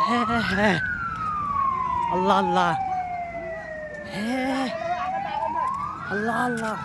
হ্যাঁ হ্যাঁ, আল্লাহ আল্লাহ, হ্যাঁ আল্লাহ আল্লাহ।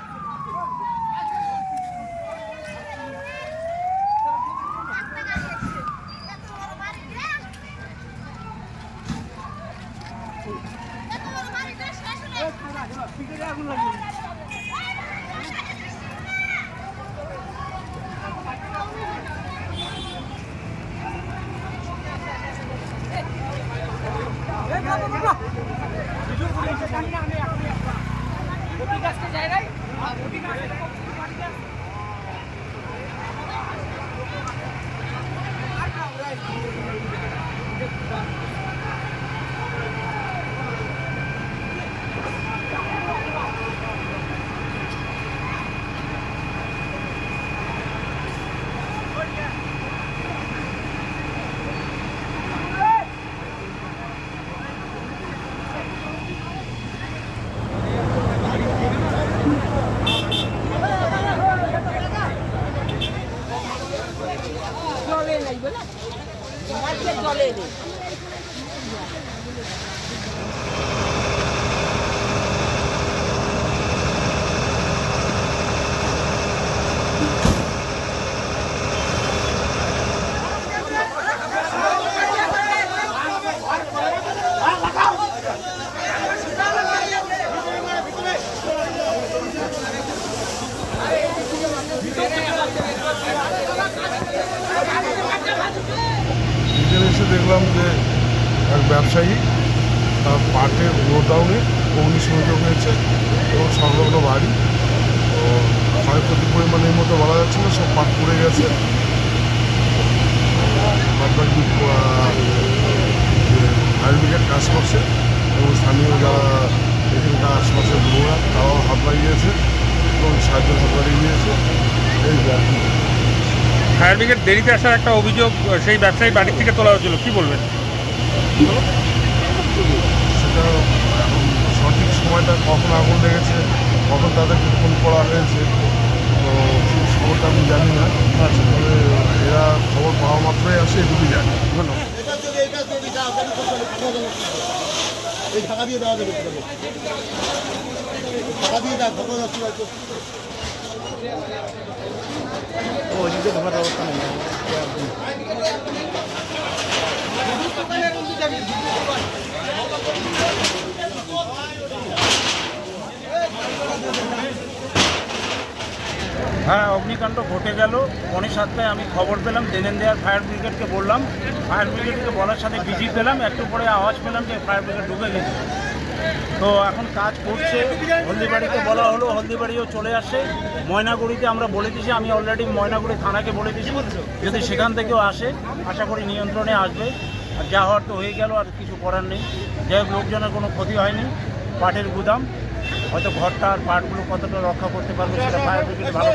জলে নেই। এসে দেখলাম যে এক ব্যবসায়ী তার পাটের গোডাউনে অগ্নিসংযোগ হয়েছে এবং সংলগ্ন বাড়ি। তো ক্ষয়ক্ষতির পরিমাণ এই মতো বলা যাচ্ছে না, সব পাট পুড়ে গেছে। বাদবাকি ফায়ার ব্রিগেড কাজ করছে এবং স্থানীয় যারা এখানকার আশপাশের লোকরা তারাও হাত লাগিয়েছে এবং সাহায্যের হাত বাড়িয়ে দিয়েছে। এই আর কি। ফায়ার ব্রিগেড দেরিতে আসার একটা অভিযোগ সেই ব্যবসায়ী বাড়ি থেকে তোলা হয়েছিল, কি বলবেন? সেটা এখন সঠিক সময়টা কখন আগুন লেগেছে, কখন তাদেরকে ফোন করা হয়েছে, তো সেই খবরটা আমি জানি না। তবে এরা খবর পাওয়া মাত্রই আসে, এটুকুই জানি। ধন্যবাদ। এই ঢাকা দিয়ে দেওয়া যাবে, ঢাকা দিয়ে দেওয়া ঘটনা যাচ্ছে ওইদিকে ঢোকার ব্যবস্থা নেই। হ্যাঁ, অগ্নিকাণ্ড ঘটে গেল 7:15 আমি খবর পেলাম। দেনেন্দিয়ার ফায়ার ব্রিগেডকে বললাম, ফায়ার ব্রিগেডকে বলার সাথে বিজি পেলাম। একটু পরে আওয়াজ পেলাম যে ফায়ার ব্রিগেড ঢুকে গেছে। তো এখন কাজ করছে। হলদিবাড়িতে বলা হলো, হলদিবাড়িও চলে আসে। ময়নাগুড়িতে আমরা বলে দিয়েছি, আমি অলরেডি ময়নাগুড়ি থানাকে বলে দিয়েছি, যদি সেখান থেকেও আসে আশা করি নিয়ন্ত্রণে আসবে। আর যা হওয়ার তো হয়ে গেল, আর কিছু করার নেই। যাই হোক, লোকজনের কোনো ক্ষতি হয়নি। পাটের গুদাম, হয়তো ঘরটা আর পাটগুলো কতটা রক্ষা করতে পারবে সেটা ফায়ার ব্রিগেড ভালো।